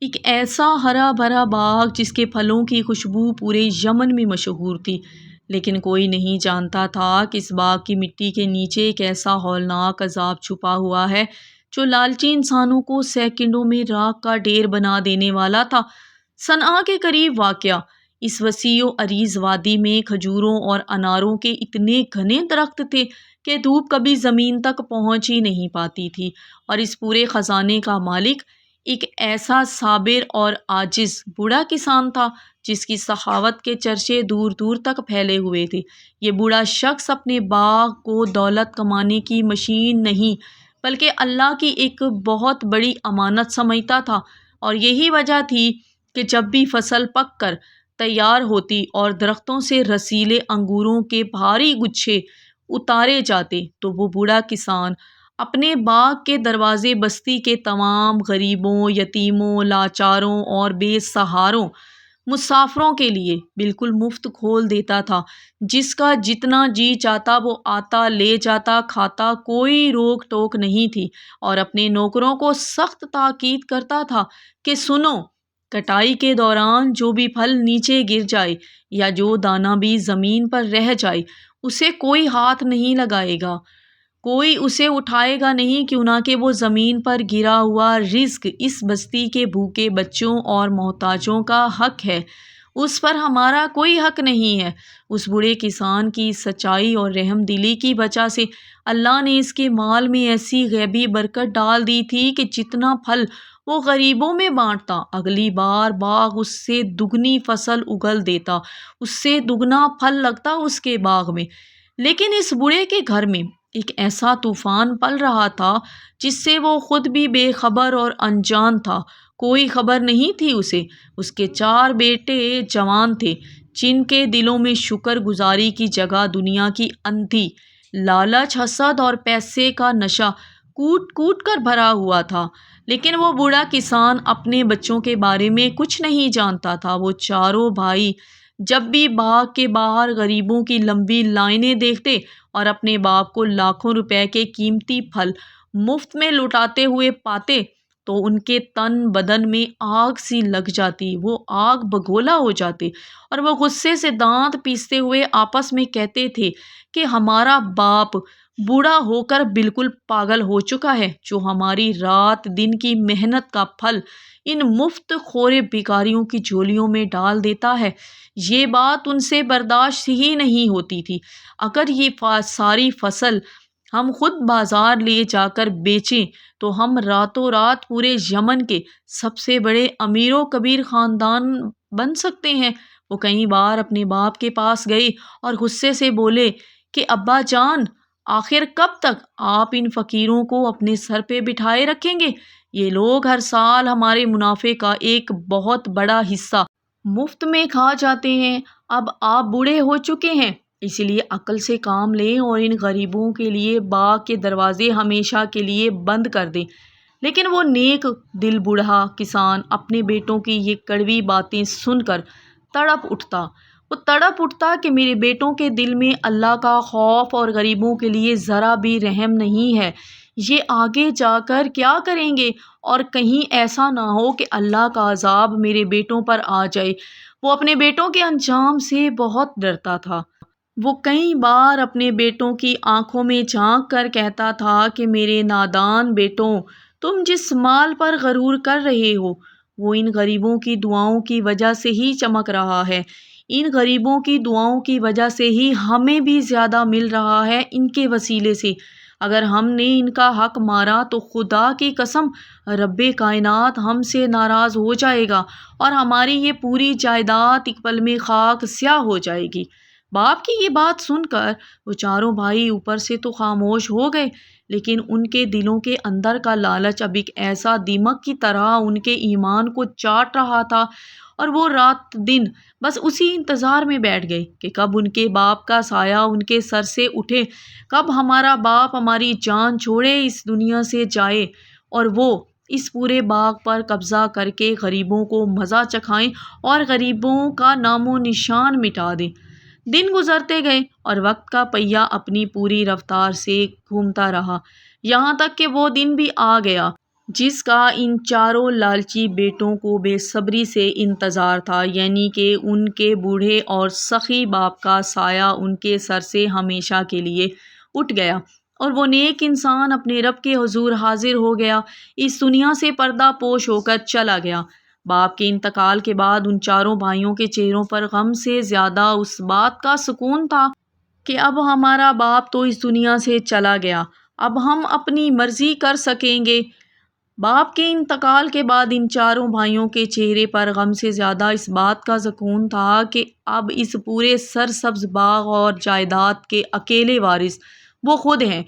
ایک ایسا ہرا بھرا باغ جس کے پھلوں کی خوشبو پورے یمن میں مشہور تھی، لیکن کوئی نہیں جانتا تھا کہ اس باغ کی مٹی کے نیچے ایک ایسا ہولناک عذاب چھپا ہوا ہے جو لالچی انسانوں کو سیکنڈوں میں راکھ کا ڈھیر بنا دینے والا تھا۔ صنعاء کے قریب واقع اس وسیع و عریض وادی میں کھجوروں اور اناروں کے اتنے گھنے درخت تھے کہ دھوپ کبھی زمین تک پہنچ ہی نہیں پاتی تھی، اور اس پورے خزانے کا مالک ایک ایسا صابر اور عاجز بوڑھا کسان تھا جس کی سخاوت کے چرچے دور دور تک پھیلے ہوئے تھے۔ یہ بوڑھا شخص اپنے باغ کو دولت کمانے کی مشین نہیں بلکہ اللہ کی ایک بہت بڑی امانت سمجھتا تھا، اور یہی وجہ تھی کہ جب بھی فصل پک کر تیار ہوتی اور درختوں سے رسیلے انگوروں کے بھاری گچھے اتارے جاتے تو وہ بوڑھا کسان اپنے باغ کے دروازے بستی کے تمام غریبوں، یتیموں، لاچاروں اور بے سہاروں مسافروں کے لیے بالکل مفت کھول دیتا تھا۔ جس کا جتنا جی چاہتا وہ آتا لے جاتا کھاتا، کوئی روک ٹوک نہیں تھی، اور اپنے نوکروں کو سخت تاکید کرتا تھا کہ سنو، کٹائی کے دوران جو بھی پھل نیچے گر جائے یا جو دانہ بھی زمین پر رہ جائے اسے کوئی ہاتھ نہیں لگائے گا، کوئی اسے اٹھائے گا نہیں، کیوں نہ کہ وہ زمین پر گرا ہوا رزق اس بستی کے بھوکے بچوں اور محتاجوں کا حق ہے، اس پر ہمارا کوئی حق نہیں ہے۔ اس بوڑھے کسان کی سچائی اور رحم دلی کی وجہ سے اللہ نے اس کے مال میں ایسی غیبی برکت ڈال دی تھی کہ جتنا پھل وہ غریبوں میں بانٹتا، اگلی بار باغ اس سے دگنی فصل اگل دیتا، اس سے دگنا پھل لگتا اس کے باغ میں۔ لیکن اس بوڑھے کے گھر میں ایک ایسا طوفان پل رہا تھا جس سے وہ خود بھی بے خبر اور انجان تھا۔ کوئی خبر نہیں تھی اسے۔ اس کے 4 بیٹے جوان تھے جن کے دلوں میں شکر گزاری کی جگہ دنیا کی اندھی، لالچ، حسد اور پیسے کا نشہ کوٹ کوٹ کر بھرا ہوا تھا۔ لیکن وہ بوڑھا کسان اپنے بچوں کے بارے میں کچھ نہیں جانتا تھا۔ وہ چاروں بھائی جب بھی باغ کے باہر غریبوں کی لمبی لائنیں دیکھتے اور اپنے باپ کو لاکھوں روپے کے قیمتی پھل مفت میں لٹاتے ہوئے پاتے تو ان کے تن بدن میں آگ سی لگ جاتی، وہ آگ بگولا ہو جاتے، اور وہ غصے سے دانت پیستے ہوئے آپس میں کہتے تھے کہ ہمارا باپ بوڑھا ہو کر بالکل پاگل ہو چکا ہے، جو ہماری رات دن کی محنت کا پھل ان مفت خورے بھکاریوں کی جھولیوں میں ڈال دیتا ہے۔ یہ بات ان سے برداشت ہی نہیں ہوتی تھی۔ اگر یہ ساری فصل ہم خود بازار لے جا کر بیچیں تو ہم راتوں رات پورے یمن کے سب سے بڑے امیر و کبیر خاندان بن سکتے ہیں۔ وہ کئی بار اپنے باپ کے پاس گئے اور غصے سے بولے کہ ابا جان، آخر کب تک آپ ان فقیروں کو اپنے سر پہ بٹھائے رکھیں گے؟ یہ لوگ ہر سال ہمارے منافع کا ایک بہت بڑا حصہ مفت میں کھا جاتے ہیں۔ اب آپ بوڑھے ہو چکے ہیں، اس لیے عقل سے کام لیں اور ان غریبوں کے لیے باغ کے دروازے ہمیشہ کے لیے بند کر دیں۔ لیکن وہ نیک دل بوڑھا کسان اپنے بیٹوں کی یہ کڑوی باتیں سن کر تڑپ اٹھتا۔ وہ تڑپ اٹھتا کہ میرے بیٹوں کے دل میں اللہ کا خوف اور غریبوں کے لیے ذرا بھی رحم نہیں ہے۔ یہ آگے جا کر کیا کریں گے، اور کہیں ایسا نہ ہو کہ اللہ کا عذاب میرے بیٹوں پر آ جائے۔ وہ اپنے بیٹوں کے انجام سے بہت ڈرتا تھا۔ وہ کئی بار اپنے بیٹوں کی آنکھوں میں جھانک کر کہتا تھا کہ میرے نادان بیٹوں، تم جس مال پر غرور کر رہے ہو وہ ان غریبوں کی دعاؤں کی وجہ سے ہی چمک رہا ہے۔ ان غریبوں کی دعاؤں کی وجہ سے ہی ہمیں بھی زیادہ مل رہا ہے، ان کے وسیلے سے۔ اگر ہم نے ان کا حق مارا تو خدا کی قسم رب کائنات ہم سے ناراض ہو جائے گا اور ہماری یہ پوری جائیداد ایک پل میں خاک سیاہ ہو جائے گی۔ باپ کی یہ بات سن کر وہ چاروں بھائی اوپر سے تو خاموش ہو گئے، لیکن ان کے دلوں کے اندر کا لالچ اب ایک ایسا دیمک کی طرح ان کے ایمان کو چاٹ رہا تھا، اور وہ رات دن بس اسی انتظار میں بیٹھ گئے کہ کب ان کے باپ کا سایہ ان کے سر سے اٹھے، کب ہمارا باپ ہماری جان چھوڑے اس دنیا سے جائے اور وہ اس پورے باغ پر قبضہ کر کے غریبوں کو مزہ چکھائیں اور غریبوں کا نام و نشان مٹا دیں۔ دن گزرتے گئے اور وقت کا پہیہ اپنی پوری رفتار سے گھومتا رہا، یہاں تک کہ وہ دن بھی آ گیا جس کا ان چاروں لالچی بیٹوں کو بے صبری سے انتظار تھا، یعنی کہ ان کے بوڑھے اور سخی باپ کا سایہ ان کے سر سے ہمیشہ کے لیے اٹھ گیا اور وہ نیک انسان اپنے رب کے حضور حاضر ہو گیا، اس دنیا سے پردہ پوش ہو کر چلا گیا۔ باپ کے انتقال کے بعد ان چاروں بھائیوں کے چہروں پر غم سے زیادہ اس بات کا سکون تھا کہ اب ہمارا باپ تو اس دنیا سے چلا گیا، اب ہم اپنی مرضی کر سکیں گے۔ باپ کے انتقال کے بعد ان چاروں بھائیوں کے چہرے پر غم سے زیادہ اس بات کا سکون تھا کہ اب اس پورے سرسبز باغ اور جائیداد کے اکیلے وارث وہ خود ہیں،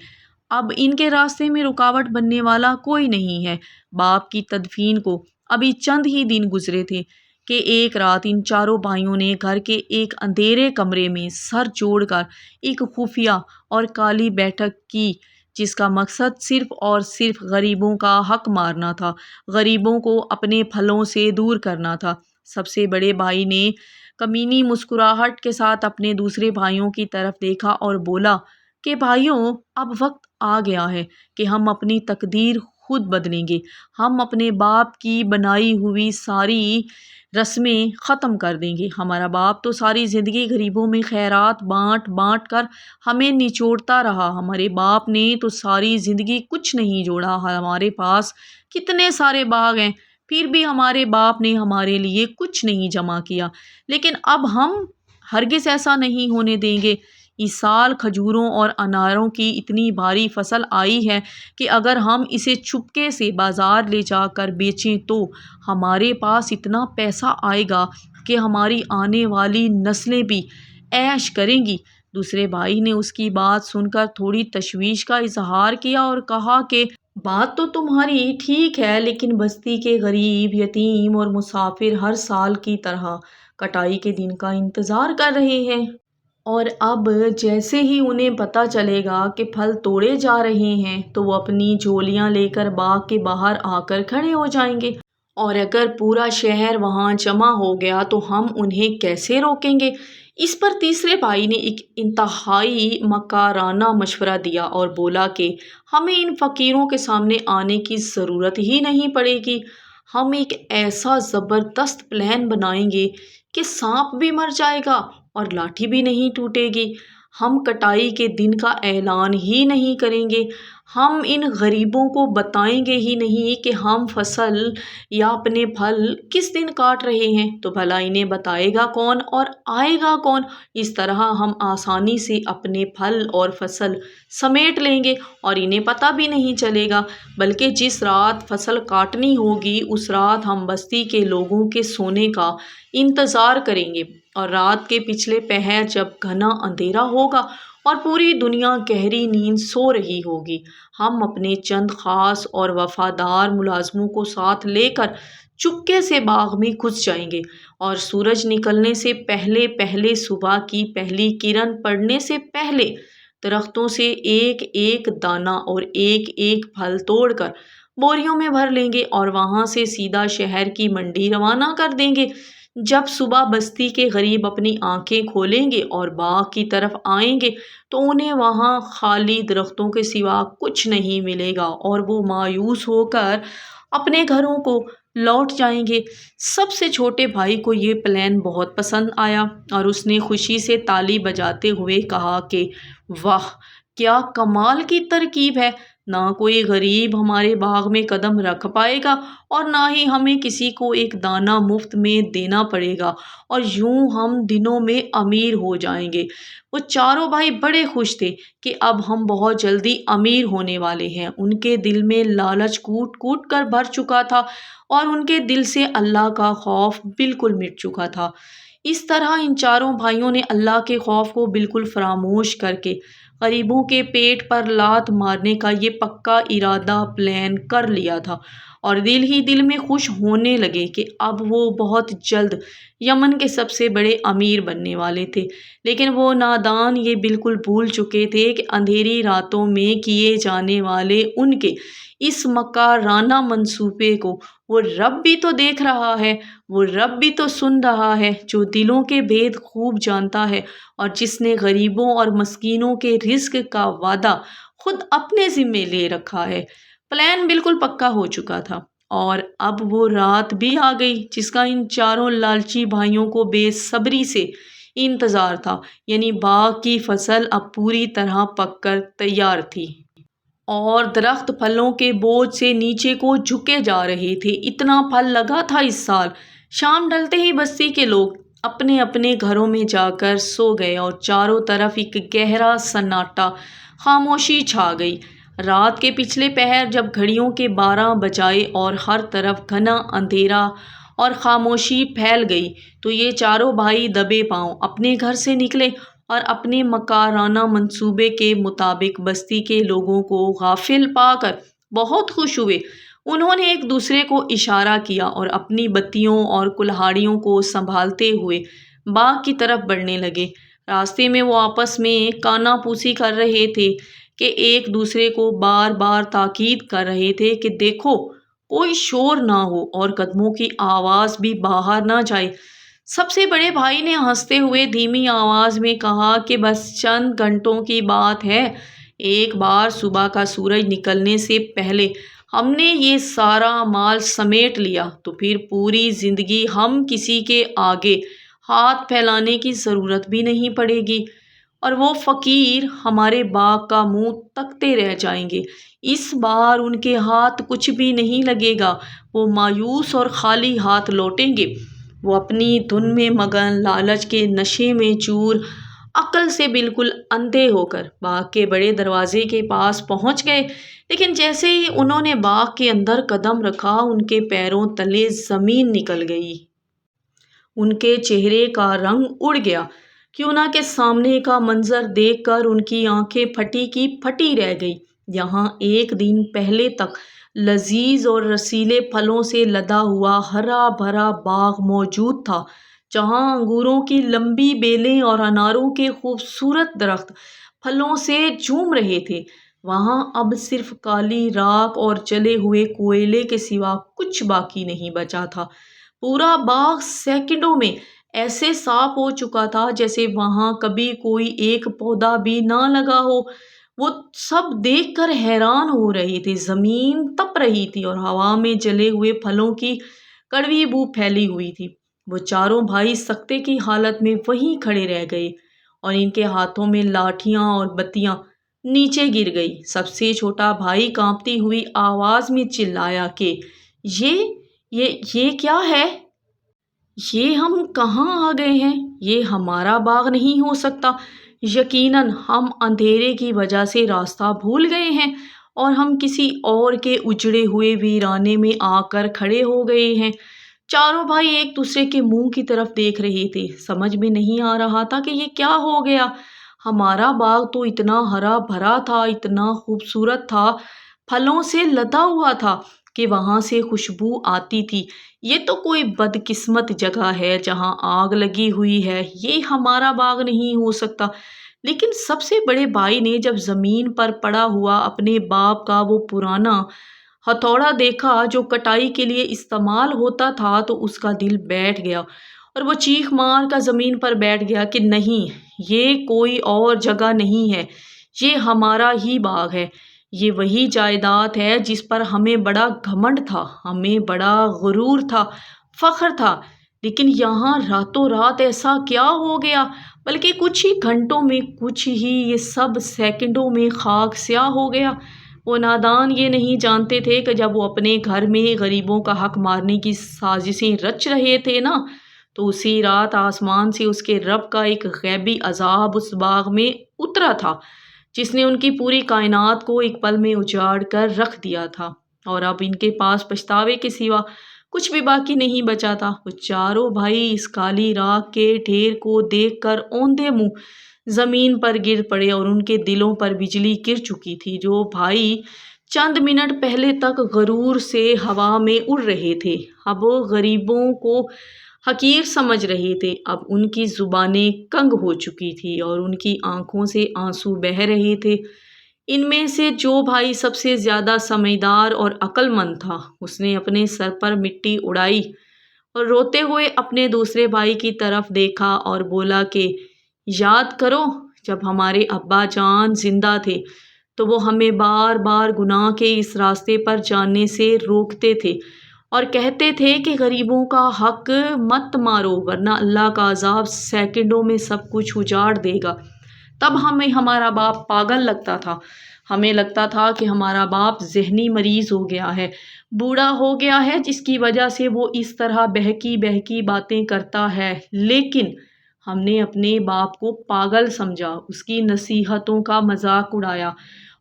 اب ان کے راستے میں رکاوٹ بننے والا کوئی نہیں ہے۔ باپ کی تدفین کو ابھی چند ہی دن گزرے تھے کہ ایک رات ان چاروں بھائیوں نے گھر کے ایک اندھیرے کمرے میں سر جوڑ کر ایک خفیہ اور کالی بیٹھک کی، جس کا مقصد صرف اور صرف غریبوں کا حق مارنا تھا، غریبوں کو اپنے پھلوں سے دور کرنا تھا۔ سب سے بڑے بھائی نے کمینی مسکراہٹ کے ساتھ اپنے دوسرے بھائیوں کی طرف دیکھا اور بولا کہ بھائیوں، اب وقت آ گیا ہے کہ ہم اپنی تقدیر خود بدلیں گے، ہم اپنے باپ کی بنائی ہوئی ساری رسمیں ختم کر دیں گے۔ ہمارا باپ تو ساری زندگی غریبوں میں خیرات بانٹ بانٹ کر ہمیں نچوڑتا رہا، ہمارے باپ نے تو ساری زندگی کچھ نہیں جوڑا، ہمارے پاس کتنے سارے باغ ہیں پھر بھی ہمارے باپ نے ہمارے لیے کچھ نہیں جمع کیا، لیکن اب ہم ہرگز ایسا نہیں ہونے دیں گے۔ اس سال کھجوروں اور اناروں کی اتنی بھاری فصل آئی ہے کہ اگر ہم اسے چپکے سے بازار لے جا کر بیچیں تو ہمارے پاس اتنا پیسہ آئے گا کہ ہماری آنے والی نسلیں بھی عیش کریں گی۔ دوسرے بھائی نے اس کی بات سن کر تھوڑی تشویش کا اظہار کیا اور کہا کہ بات تو تمہاری ٹھیک ہے، لیکن بستی کے غریب، یتیم اور مسافر ہر سال کی طرح کٹائی کے دن کا انتظار کر رہے ہیں، اور اب جیسے ہی انہیں پتہ چلے گا کہ پھل توڑے جا رہے ہیں تو وہ اپنی جھولیاں لے کر باغ کے باہر آ کر کھڑے ہو جائیں گے، اور اگر پورا شہر وہاں جمع ہو گیا تو ہم انہیں کیسے روکیں گے؟ اس پر تیسرے بھائی نے ایک انتہائی مکارانہ مشورہ دیا اور بولا کہ ہمیں ان فقیروں کے سامنے آنے کی ضرورت ہی نہیں پڑے گی، ہم ایک ایسا زبردست پلان بنائیں گے کہ سانپ بھی مر جائے گا اور لاٹھی بھی نہیں ٹوٹے گی۔ ہم کٹائی کے دن کا اعلان ہی نہیں کریں گے، ہم ان غریبوں کو بتائیں گے ہی نہیں کہ ہم فصل یا اپنے پھل کس دن کاٹ رہے ہیں، تو بھلا انہیں بتائے گا کون اور آئے گا کون؟ اس طرح ہم آسانی سے اپنے پھل اور فصل سمیٹ لیں گے اور انہیں پتہ بھی نہیں چلے گا، بلکہ جس رات فصل کاٹنی ہوگی اس رات ہم بستی کے لوگوں کے سونے کا انتظار کریں گے، اور رات کے پچھلے پہر جب گھنا اندھیرا ہوگا اور پوری دنیا گہری نیند سو رہی ہوگی، ہم اپنے چند خاص اور وفادار ملازموں کو ساتھ لے کر چپکے سے باغ میں گھس جائیں گے، اور سورج نکلنے سے پہلے پہلے، صبح کی پہلی کرن پڑنے سے پہلے درختوں سے ایک ایک دانہ اور ایک ایک پھل توڑ کر بوریوں میں بھر لیں گے اور وہاں سے سیدھا شہر کی منڈی روانہ کر دیں گے۔ جب صبح بستی کے غریب اپنی آنکھیں کھولیں گے اور باغ کی طرف آئیں گے تو انہیں وہاں خالی درختوں کے سوا کچھ نہیں ملے گا، اور وہ مایوس ہو کر اپنے گھروں کو لوٹ جائیں گے۔ سب سے چھوٹے بھائی کو یہ پلان بہت پسند آیا اور اس نے خوشی سے تالی بجاتے ہوئے کہا کہ واہ، کیا کمال کی ترکیب ہے! نہ کوئی غریب ہمارے باغ میں قدم رکھ پائے گا اور نہ ہی ہمیں کسی کو ایک دانہ مفت میں دینا پڑے گا، اور یوں ہم دنوں میں امیر ہو جائیں گے۔ وہ چاروں بھائی بڑے خوش تھے کہ اب ہم بہت جلدی امیر ہونے والے ہیں۔ ان کے دل میں لالچ کوٹ کوٹ کر بھر چکا تھا اور ان کے دل سے اللہ کا خوف بالکل مٹ چکا تھا۔ اس طرح ان چاروں بھائیوں نے اللہ کے خوف کو بالکل فراموش کر کے غریبوں کے پیٹ پر لات مارنے کا یہ پکا ارادہ پلان کر لیا تھا، اور دل ہی دل میں خوش ہونے لگے کہ اب وہ بہت جلد یمن کے سب سے بڑے امیر بننے والے تھے۔ لیکن وہ نادان یہ بالکل بھول چکے تھے کہ اندھیری راتوں میں کیے جانے والے ان کے اس مکارانہ منصوبے کو وہ رب بھی تو دیکھ رہا ہے، وہ رب بھی تو سن رہا ہے، جو دلوں کے بھید خوب جانتا ہے اور جس نے غریبوں اور مسکینوں کے رزق کا وعدہ خود اپنے ذمے لے رکھا ہے۔ پلان بالکل پکا ہو چکا تھا اور اب وہ رات بھی آ گئی جس کا ان چاروں لالچی بھائیوں کو بے صبری سے انتظار تھا۔ یعنی باغ کی فصل اب پوری طرح پک کر تیار تھی اور درخت پھلوں کے بوجھ سے نیچے کو جھکے جا رہے تھے۔ اتنا پھل لگا تھا اس سال۔ شام ڈھلتے ہی بستی کے لوگ اپنے اپنے گھروں میں جا کر سو گئے اور چاروں طرف ایک گہرا سناٹا، خاموشی چھا گئی۔ رات کے پچھلے پہر جب گھڑیوں کے 12 بجائے اور ہر طرف گھنا اندھیرا اور خاموشی پھیل گئی تو یہ چاروں بھائی دبے پاؤں اپنے گھر سے نکلے اور اپنے مکارانہ منصوبے کے مطابق بستی کے لوگوں کو غافل پا کر بہت خوش ہوئے۔ انہوں نے ایک دوسرے کو اشارہ کیا اور اپنی بتیوں اور کلہاڑیوں کو سنبھالتے ہوئے باغ کی طرف بڑھنے لگے۔ راستے میں وہ آپس میں کانا پوسی کر رہے تھے کہ ایک دوسرے کو بار بار تاکید کر رہے تھے کہ دیکھو کوئی شور نہ ہو اور قدموں کی آواز بھی باہر نہ جائے۔ سب سے بڑے بھائی نے ہنستے ہوئے دھیمی آواز میں کہا کہ بس چند گھنٹوں کی بات ہے، ایک بار صبح کا سورج نکلنے سے پہلے ہم نے یہ سارا مال سمیٹ لیا تو پھر پوری زندگی ہم کسی کے آگے ہاتھ پھیلانے کی ضرورت بھی نہیں پڑے گی اور وہ فقیر ہمارے باغ کا منہ تکتے رہ جائیں گے۔ اس بار ان کے ہاتھ کچھ بھی نہیں لگے گا، وہ مایوس اور خالی ہاتھ لوٹیں گے۔ وہ اپنی دھن میں مگن، لالچ کے نشے میں چور، عقل سے بالکل اندھے ہو کر باغ کے بڑے دروازے کے پاس پہنچ گئے، لیکن جیسے ہی انہوں نے باغ کے اندر قدم رکھا ان کے پیروں تلے زمین نکل گئی۔ ان کے چہرے کا رنگ اڑ گیا، کیوں نہ کہ سامنے کا منظر دیکھ کر ان کی آنکھیں پھٹی کی پھٹی رہ گئی۔ یہاں ایک دن پہلے تک لذیذ اور رسیلے پھلوں سے لدا ہوا ہرا بھرا باغ موجود تھا، جہاں انگوروں کی لمبی بیلیں اور اناروں کے خوبصورت درخت پھلوں سے جھوم رہے تھے، وہاں اب صرف کالی راکھ اور جلے ہوئے کوئلے کے سوا کچھ باقی نہیں بچا تھا۔ پورا باغ سیکنڈوں میں ایسے صاف ہو چکا تھا جیسے وہاں کبھی کوئی ایک پودا بھی نہ لگا ہو۔ وہ سب دیکھ کر حیران ہو رہے تھے۔ زمین تپ رہی تھی اور ہوا میں جلے ہوئے پھلوں کی کڑوی بو پھیلی ہوئی تھی۔ وہ چاروں بھائی سکتے کی حالت میں وہیں کھڑے رہ گئے اور ان کے ہاتھوں میں لاٹھیاں اور بتیاں نیچے گر گئی۔ سب سے چھوٹا بھائی کانپتی ہوئی آواز میں چلایا کہ یہ کیا ہے؟ یہ ہم کہاں آ گئے ہیں؟ یہ ہمارا باغ نہیں ہو سکتا۔ یقیناً ہم اندھیرے کی وجہ سے راستہ بھول گئے ہیں اور ہم کسی اور کے اجڑے ہوئے ویرانے میں آ کر کھڑے ہو گئے ہیں۔ چاروں بھائی ایک دوسرے کے منہ کی طرف دیکھ رہے تھے۔ سمجھ میں نہیں آ رہا تھا کہ یہ کیا ہو گیا۔ ہمارا باغ تو اتنا ہرا بھرا تھا، اتنا خوبصورت تھا، پھلوں سے لدا ہوا تھا کہ وہاں سے خوشبو آتی تھی۔ یہ تو کوئی بدقسمت جگہ ہے جہاں آگ لگی ہوئی ہے، یہ ہمارا باغ نہیں ہو سکتا۔ لیکن سب سے بڑے بھائی نے جب زمین پر پڑا ہوا اپنے باپ کا وہ پرانا ہتھوڑا دیکھا جو کٹائی کے لیے استعمال ہوتا تھا تو اس کا دل بیٹھ گیا اور وہ چیخ مار کر زمین پر بیٹھ گیا کہ نہیں، یہ کوئی اور جگہ نہیں ہے، یہ ہمارا ہی باغ ہے، یہ وہی جائیداد ہے جس پر ہمیں بڑا گھمنڈ تھا، ہمیں بڑا غرور تھا، فخر تھا۔ لیکن یہاں راتوں رات ایسا کیا ہو گیا؟ بلکہ کچھ ہی گھنٹوں میں، کچھ ہی یہ سب سیکنڈوں میں خاک سیاہ ہو گیا۔ وہ نادان یہ نہیں جانتے تھے کہ جب وہ اپنے گھر میں غریبوں کا حق مارنے کی سازشیں رچ رہے تھے نا، تو اسی رات آسمان سے اس کے رب کا ایک غیبی عذاب اس باغ میں اترا تھا جس نے ان کی پوری کائنات کو ایک پل میں اجاڑ کر رکھ دیا تھا، اور اب ان کے پاس پچھتاوے کے سوا کچھ بھی باقی نہیں بچا تھا۔ وہ چاروں بھائی اس کالی راکھ کے ڈھیر کو دیکھ کر اوندھے منہ زمین پر گر پڑے اور ان کے دلوں پر بجلی گر چکی تھی۔ جو بھائی چند منٹ پہلے تک غرور سے ہوا میں اڑ رہے تھے، اب وہ غریبوں کو حقیر سمجھ رہے تھے۔ اب ان کی زبانیں کنگ ہو چکی تھی اور ان کی آنکھوں سے آنسو بہہ رہے تھے۔ ان میں سے جو بھائی سب سے زیادہ سمجھدار اور عقل مند تھا، اس نے اپنے سر پر مٹی اڑائی اور روتے ہوئے اپنے دوسرے بھائی کی طرف دیکھا اور بولا کہ یاد کرو جب ہمارے ابا جان زندہ تھے تو وہ ہمیں بار بار گناہ کے اس راستے پر جانے سے روکتے تھے اور کہتے تھے کہ غریبوں کا حق مت مارو ورنہ اللہ کا عذاب سیکنڈوں میں سب کچھ اجاڑ دے گا۔ تب ہمیں ہمارا باپ پاگل لگتا تھا۔ ہمیں لگتا تھا کہ ہمارا باپ ذہنی مریض ہو گیا ہے، بوڑھا ہو گیا ہے، جس کی وجہ سے وہ اس طرح بہکی بہکی باتیں کرتا ہے۔ لیکن ہم نے اپنے باپ کو پاگل سمجھا، اس کی نصیحتوں کا مذاق اڑایا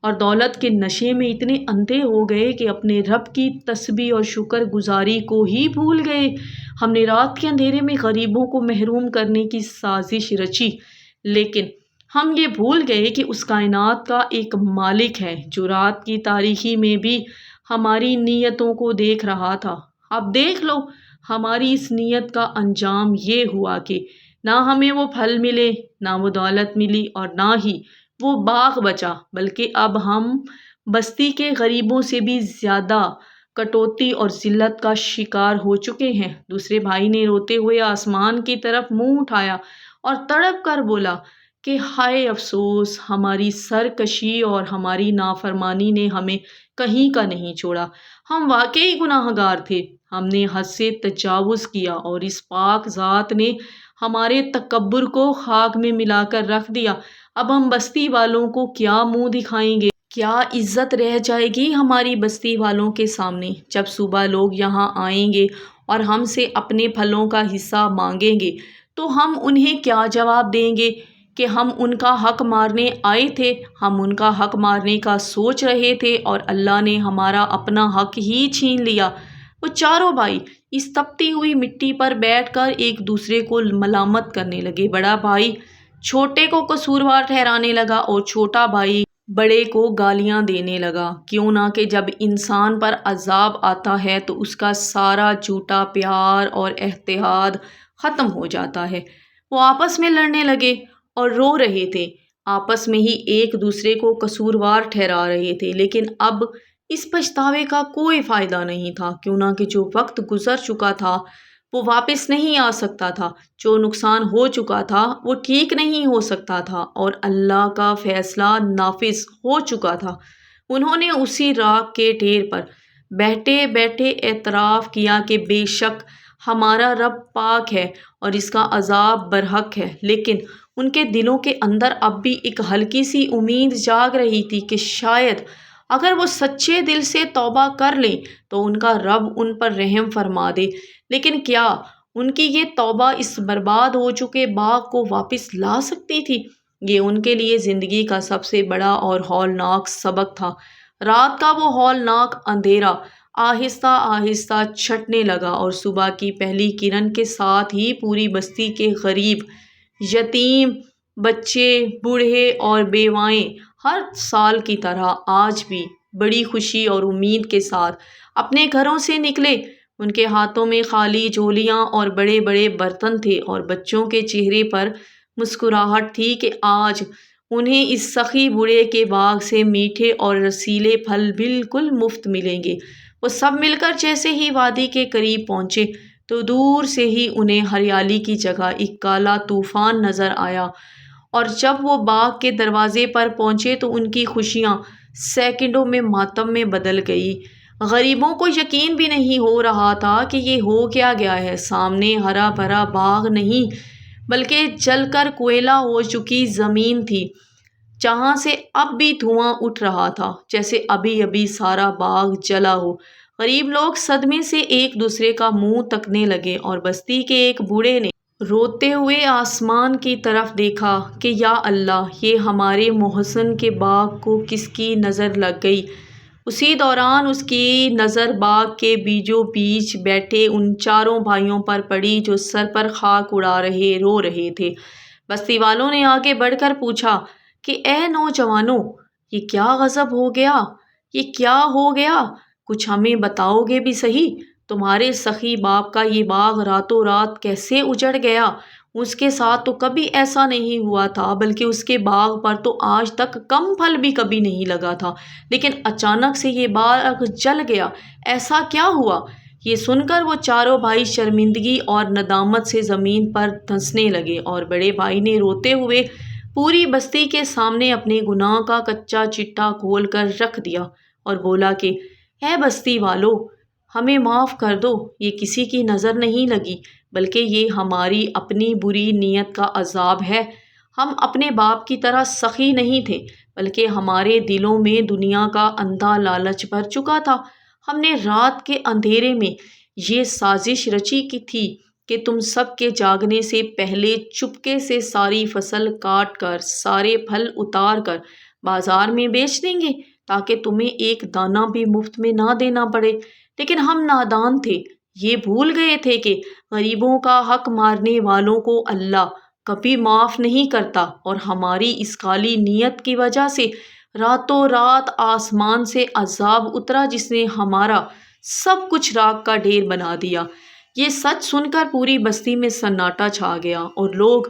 اور دولت کے نشے میں اتنے اندھے ہو گئے کہ اپنے رب کی تسبیح اور شکر گزاری کو ہی بھول گئے۔ ہم نے رات کے اندھیرے میں غریبوں کو محروم کرنے کی سازش رچی، لیکن ہم یہ بھول گئے کہ اس کائنات کا ایک مالک ہے جو رات کی تاریکی میں بھی ہماری نیتوں کو دیکھ رہا تھا۔ اب دیکھ لو، ہماری اس نیت کا انجام یہ ہوا کہ نہ ہمیں وہ پھل ملے، نہ وہ دولت ملی اور نہ ہی وہ باغ بچا، بلکہ اب ہم بستی کے غریبوں سے بھی زیادہ کٹوتی اور ذلت کا شکار ہو چکے ہیں۔ دوسرے بھائی نے روتے ہوئے آسمان کی طرف منہ اٹھایا اور تڑپ کر بولا کہ ہائے افسوس، ہماری سرکشی اور ہماری نافرمانی نے ہمیں کہیں کا نہیں چھوڑا۔ ہم واقعی گناہ گار تھے، ہم نے حد سے تجاوز کیا اور اس پاک ذات نے ہمارے تکبر کو خاک میں ملا کر رکھ دیا۔ اب ہم بستی والوں کو کیا منہ دکھائیں گے؟ کیا عزت رہ جائے گی ہماری بستی والوں کے سامنے؟ جب صبح لوگ یہاں آئیں گے اور ہم سے اپنے پھلوں کا حصہ مانگیں گے تو ہم انہیں کیا جواب دیں گے کہ ہم ان کا حق مارنے آئے تھے، ہم ان کا حق مارنے کا سوچ رہے تھے اور اللہ نے ہمارا اپنا حق ہی چھین لیا۔ وہ چاروں بھائی اس تپتی ہوئی مٹی پر بیٹھ کر ایک دوسرے کو ملامت کرنے لگے۔ بڑا بھائی چھوٹے کو قصوروار ٹھہرانے لگا اور چھوٹا بھائی بڑے کو گالیاں دینے لگا۔ کیوں نہ کہ جب انسان پر عذاب آتا ہے تو اس کا سارا جھوٹا پیار اور اتحاد ختم ہو جاتا ہے۔ وہ آپس میں لڑنے لگے اور رو رہے تھے، آپس میں ہی ایک دوسرے کو قصوروار ٹھہرا رہے تھے، لیکن اب اس پچھتاوے کا کوئی فائدہ نہیں تھا، کیوں نہ کہ جو وقت گزر چکا تھا وہ واپس نہیں آ سکتا تھا، جو نقصان ہو چکا تھا وہ ٹھیک نہیں ہو سکتا تھا اور اللہ کا فیصلہ نافذ ہو چکا تھا۔ انہوں نے اسی راکھ کے ڈھیر پر بیٹھے بیٹھے اعتراف کیا کہ بے شک ہمارا رب پاک ہے اور اس کا عذاب برحق ہے، لیکن ان کے دلوں کے اندر اب بھی ایک ہلکی سی امید جاگ رہی تھی کہ شاید اگر وہ سچے دل سے توبہ کر لیں تو ان کا رب ان پر رحم فرما دے۔ لیکن کیا ان کی یہ توبہ اس برباد ہو چکے باغ کو واپس لا سکتی تھی؟ یہ ان کے لیے زندگی کا سب سے بڑا اور ہولناک سبق تھا۔ رات کا وہ ہولناک اندھیرا آہستہ آہستہ چھٹنے لگا اور صبح کی پہلی کرن کے ساتھ ہی پوری بستی کے غریب، یتیم، بچے، بوڑھے اور بیوائیں ہر سال کی طرح آج بھی بڑی خوشی اور امید کے ساتھ اپنے گھروں سے نکلے۔ ان کے ہاتھوں میں خالی جھولیاں اور بڑے بڑے برتن تھے اور بچوں کے چہرے پر مسکراہٹ تھی کہ آج انہیں اس سخی بوڑھے کے باغ سے میٹھے اور رسیلے پھل بالکل مفت ملیں گے۔ وہ سب مل کر جیسے ہی وادی کے قریب پہنچے تو دور سے ہی انہیں ہریالی کی جگہ ایک کالا طوفان نظر آیا، اور جب وہ باغ کے دروازے پر پہنچے تو ان کی خوشیاں سیکنڈوں میں ماتم میں بدل گئی۔ غریبوں کو یقین بھی نہیں ہو رہا تھا کہ یہ ہو کیا گیا ہے۔ سامنے ہرا بھرا باغ نہیں بلکہ جل کر کوئلہ ہو چکی زمین تھی، جہاں سے اب بھی دھواں اٹھ رہا تھا جیسے ابھی ابھی سارا باغ جلا ہو۔ غریب لوگ صدمے سے ایک دوسرے کا منہ تکنے لگے اور بستی کے ایک بوڑھے نے روتے ہوئے آسمان کی طرف دیکھا کہ یا اللہ، یہ ہمارے محسن کے باغ کو کس کی نظر لگ گئی۔ اسی دوران اس کی نظر باغ کے بیچوں بیچ بیٹھے ان چاروں بھائیوں پر پڑی جو سر پر خاک اڑا رہے رو رہے تھے۔ بستی والوں نے آگے بڑھ کر پوچھا کہ اے نوجوانوں، یہ کیا غضب ہو گیا؟ یہ کیا ہو گیا؟ کچھ ہمیں بتاؤ گے بھی صحیح؟ تمہارے سخی باپ کا یہ باغ راتوں رات کیسے اجڑ گیا؟ اس کے ساتھ تو کبھی ایسا نہیں ہوا تھا، بلکہ اس کے باغ پر تو آج تک کم پھل بھی کبھی نہیں لگا تھا، لیکن اچانک سے یہ باغ جل گیا، ایسا کیا ہوا؟ یہ سن کر وہ چاروں بھائی شرمندگی اور ندامت سے زمین پر دھنسنے لگے اور بڑے بھائی نے روتے ہوئے پوری بستی کے سامنے اپنے گناہ کا کچا چٹا کھول کر رکھ دیا اور بولا کہ اے بستی والو، ہمیں معاف کر دو، یہ کسی کی نظر نہیں لگی بلکہ یہ ہماری اپنی بری نیت کا عذاب ہے۔ ہم اپنے باپ کی طرح سخی نہیں تھے بلکہ ہمارے دلوں میں دنیا کا اندھا لالچ بھر چکا تھا۔ ہم نے رات کے اندھیرے میں یہ سازش رچی کی تھی کہ تم سب کے جاگنے سے پہلے چپکے سے ساری فصل کاٹ کر سارے پھل اتار کر بازار میں بیچ دیں گے تاکہ تمہیں ایک دانہ بھی مفت میں نہ دینا پڑے۔ لیکن ہم نادان تھے، یہ بھول گئے تھے کہ غریبوں کا حق مارنے والوں کو اللہ کبھی معاف نہیں کرتا، اور ہماری اس کالی نیت کی وجہ سے راتوں رات آسمان سے عذاب اترا جس نے ہمارا سب کچھ راکھ کا ڈھیر بنا دیا۔ یہ سچ سن کر پوری بستی میں سناٹا چھا گیا اور لوگ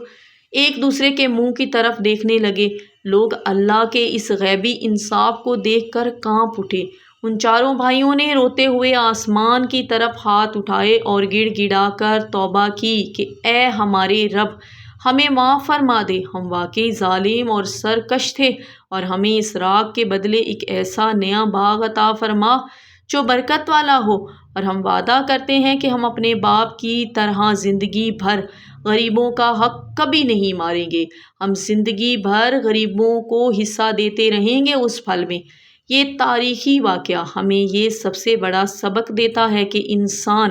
ایک دوسرے کے منہ کی طرف دیکھنے لگے۔ لوگ اللہ کے اس غیبی انصاف کو دیکھ کر کانپ اٹھے۔ ان چاروں بھائیوں نے روتے ہوئے آسمان کی طرف ہاتھ اٹھائے اور گڑ گڑا کر توبہ کی کہ اے ہمارے رب، ہمیں معاف فرما دے، ہم واقعی ظالم اور سرکش تھے، اور ہمیں اس راکھ کے بدلے ایک ایسا نیا باغ عطا فرما جو برکت والا ہو، اور ہم وعدہ کرتے ہیں کہ ہم اپنے باپ کی طرح زندگی بھر غریبوں کا حق کبھی نہیں ماریں گے۔ ہم زندگی بھر غریبوں کو حصہ دیتے رہیں گے اس پھل میں۔ یہ تاریخی واقعہ ہمیں یہ سب سے بڑا سبق دیتا ہے کہ انسان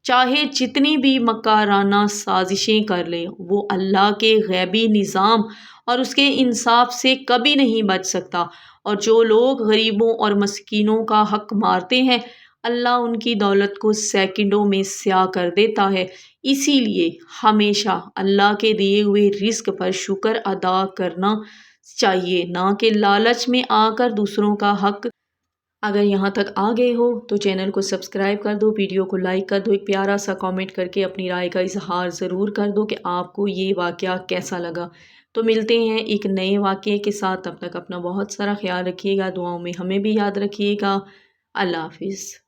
چاہے جتنی بھی مکارانہ سازشیں کر لے، وہ اللہ کے غیبی نظام اور اس کے انصاف سے کبھی نہیں بچ سکتا، اور جو لوگ غریبوں اور مسکینوں کا حق مارتے ہیں، اللہ ان کی دولت کو سیکنڈوں میں سیاہ کر دیتا ہے۔ اسی لیے ہمیشہ اللہ کے دیے ہوئے رزق پر شکر ادا کرنا چاہیے، نہ کہ لالچ میں آ کر دوسروں کا حق۔ اگر یہاں تک آ گئے ہو تو چینل کو سبسکرائب کر دو، ویڈیو کو لائک کر دو، ایک پیارا سا کامنٹ کر کے اپنی رائے کا اظہار ضرور کر دو کہ آپ کو یہ واقعہ کیسا لگا۔ تو ملتے ہیں ایک نئے واقعے کے ساتھ، تب تک اپنا بہت سارا خیال رکھیے گا، دعاؤں میں ہمیں بھی یاد رکھیے گا۔ اللہ حافظ۔